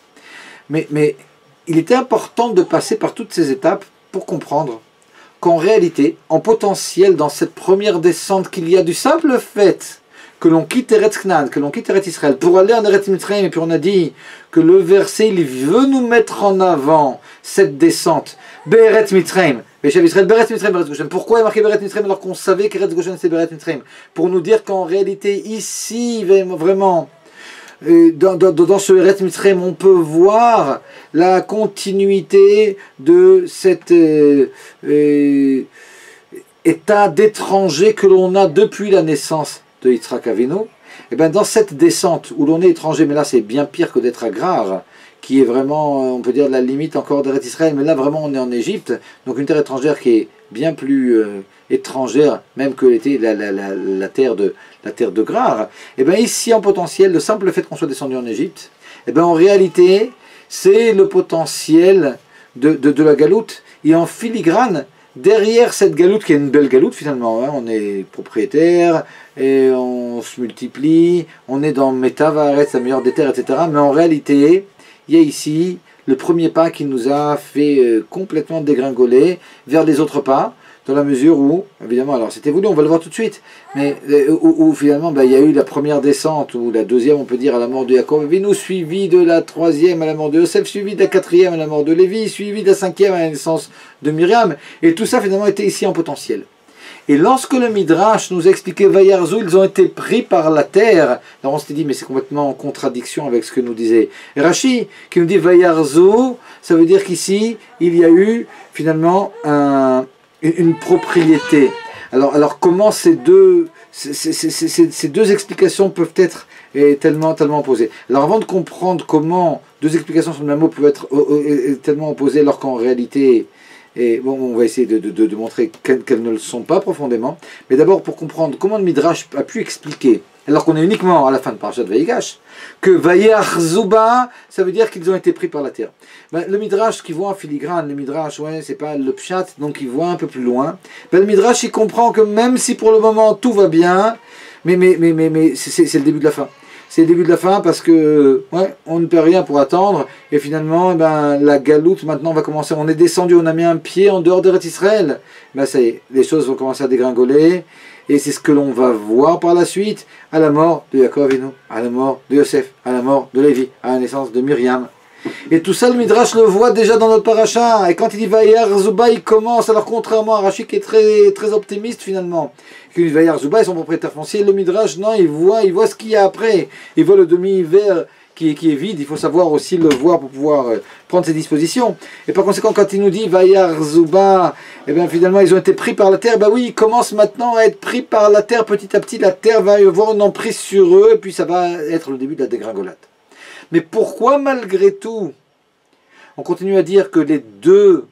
Mais il était important de passer par toutes ces étapes pour comprendre qu'en réalité, en potentiel, dans cette première descente, qu'il y a du simple fait que l'on quitte Eretz Knan, que l'on quitte Eretz Israël pour aller en Eretz Mitzrayim, et puis on a dit que le verset il veut nous mettre en avant cette descente. Be'eretz Mitzrayim, Be'eshev Israël, Be'eretz Mitzrayim, Be'eretz Goshen. Pourquoi il est marqué Be'eretz Mitzrayim alors qu'on savait qu'Eretz Goshen c'est Be'eretz Mitzrayim? Pour nous dire qu'en réalité ici vraiment dans ce Eretz Mitzrayim on peut voir la continuité de cet état d'étranger que l'on a depuis la naissance de Yitzhak Avinu. Et bien dans cette descente où l'on est étranger, mais là c'est bien pire que d'être à Grar, qui est vraiment, on peut dire, la limite encore d'Eretz Israël, mais là vraiment on est en Égypte, donc une terre étrangère qui est bien plus étrangère même que l'était la terre de Grar. Et bien ici en potentiel, le simple fait qu'on soit descendu en Égypte, et bien en réalité c'est le potentiel de la galoute, et en filigrane, derrière cette galoute, qui est une belle galoute finalement, hein, on est propriétaire, et on se multiplie, on est dans Métavaret, la meilleure des terres, etc. Mais en réalité, il y a ici le premier pas qui nous a fait complètement dégringoler vers les autres pas, dans la mesure où, évidemment, alors c'était voulu, on va le voir tout de suite, mais où finalement il y a eu la première descente, ou la deuxième, on peut dire, à la mort de Jacob Avinu, suivi de la troisième à la mort de Yosef, suivi de la quatrième à la mort de Lévi, suivi de la cinquième à la naissance de Myriam, et tout ça finalement était ici en potentiel. Et lorsque le Midrash nous a expliqué Vayarzou, ils ont été pris par la terre. Alors on s'était dit, mais c'est complètement en contradiction avec ce que nous disait Rashi, qui nous dit Vayarzou, ça veut dire qu'ici, il y a eu finalement une propriété. Alors comment ces deux explications peuvent être tellement opposées? Alors avant de comprendre comment deux explications sur le même mot peuvent être tellement opposées, alors qu'en réalité... Et bon, on va essayer de montrer qu'elles ne le sont pas profondément. Mais d'abord, pour comprendre comment le Midrash a pu expliquer, alors qu'on est uniquement à la fin de Parashat Vayigash, que Vayarzouba, ça veut dire qu'ils ont été pris par la terre. Ben, le Midrash qui voit en filigrane, le Midrash, ouais, c'est pas le Pshat, donc il voit un peu plus loin. Ben, le Midrash, il comprend que même si pour le moment tout va bien, mais c'est le début de la fin. C'est le début de la fin parce que ouais, on ne peut rien pour attendre, et finalement la galoute maintenant va commencer. On est descendu, on a mis un pied en dehors d'Eretz Israël, ça y est, les choses vont commencer à dégringoler, et c'est ce que l'on va voir par la suite, à la mort de Yaakov Avinu, à la mort de Yosef, à la mort de Lévi, à la naissance de Myriam. Et tout ça, le Midrash le voit déjà dans notre paracha. Et quand il dit Vayarzouba, il commence. Alors, contrairement à Rashi qui est très, très optimiste finalement, que Vayarzouba est son propriétaire foncier, le Midrash, non, il voit ce qu'il y a après. Il voit le demi-verre qui est vide. Il faut savoir aussi le voir pour pouvoir prendre ses dispositions. Et par conséquent, quand il nous dit Vayarzouba, et bien finalement, ils ont été pris par la terre. Ben oui, ils commencent maintenant à être pris par la terre. Petit à petit, la terre va avoir une emprise sur eux. Et puis, ça va être le début de la dégringolade. Mais pourquoi malgré tout, on continue à dire que les deux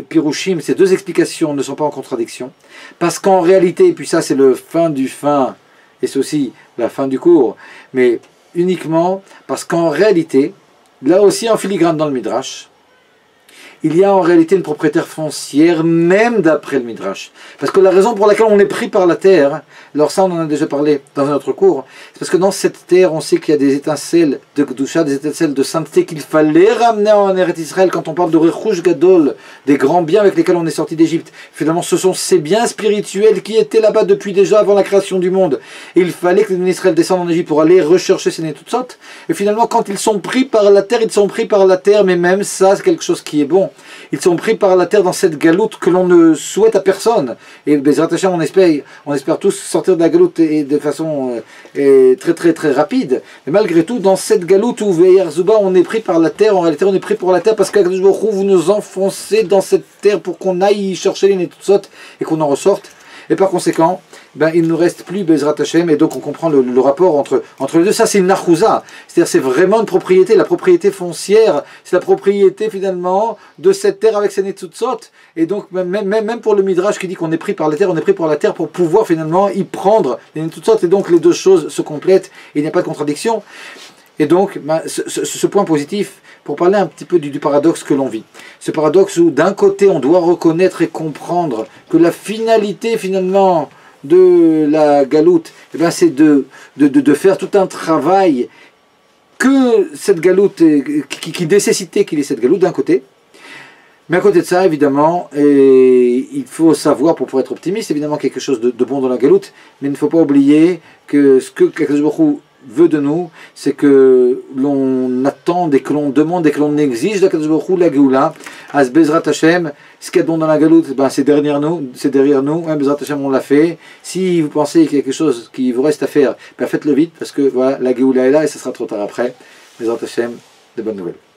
Pirushim, ces deux explications ne sont pas en contradiction? Parce qu'en réalité, et puis ça c'est le fin du fin, et c'est aussi la fin du cours, mais uniquement parce qu'en réalité, là aussi en filigrane dans le Midrash, il y a en réalité une propriétaire foncière, même d'après le Midrash. Parce que la raison pour laquelle on est pris par la terre, alors ça on en a déjà parlé dans un autre cours, c'est parce que dans cette terre, on sait qu'il y a des étincelles de Kedusha, des étincelles de sainteté qu'il fallait ramener en Eretz Israël quand on parle de Rechush Gadol, des grands biens avec lesquels on est sorti d'Égypte. Finalement, ce sont ces biens spirituels qui étaient là-bas depuis déjà avant la création du monde. Et il fallait que les Israël descendent en Égypte pour aller rechercher ces Netzutzot. Et finalement, quand ils sont pris par la terre, ils sont pris par la terre, mais même ça, c'est quelque chose qui est bon. Ils sont pris par la terre dans cette galoute que l'on ne souhaite à personne. Et Bezrat Hashem, on espère tous sortir de la galoute et de façon très très très rapide. Mais malgré tout, dans cette galoute où Vayarzouba, on est pris par la terre, en réalité on est pris pour la terre parce qu'Akadosh Baruch Hu, vous nous enfoncez dans cette terre pour qu'on aille chercher les Netzutzot et qu'on en ressorte. Et par conséquent, il ne nous reste plus Bezrat Hashem, et donc on comprend le rapport entre les deux. Ça c'est une nachouza, c'est-à-dire c'est vraiment une propriété, la propriété foncière, c'est la propriété finalement de cette terre avec ses Netzutzot. Et donc même pour le Midrash qui dit qu'on est pris par la terre, on est pris par la terre pour pouvoir finalement y prendre les Netzutzot, et donc les deux choses se complètent, et il n'y a pas de contradiction. Et donc, ce point positif, pour parler un petit peu du paradoxe que l'on vit. Ce paradoxe où, d'un côté, on doit reconnaître et comprendre que la finalité, finalement, de la galoute, c'est de faire tout un travail que cette galoute, qui nécessitait qu'il y ait cette galoute d'un côté. Mais à côté de ça, évidemment, il faut savoir, pour pouvoir être optimiste, évidemment, quelque chose de bon dans la galoute, mais il ne faut pas oublier que ce que Akadosh Baruch Hu veut de nous, c'est que l'on attende et que l'on demande et que l'on exige d'Akadosh Baruch Hu la Géoula. As Bezrat Hashem, ce qu'il y a de bon dans la galoute, c'est derrière nous, Bezrat Hashem on l'a fait. Si vous pensez qu'il y a quelque chose qui vous reste à faire, faites-le vite, parce que voilà, la Géoula est là et ce sera trop tard après. Bezrat Hashem, de bonnes nouvelles.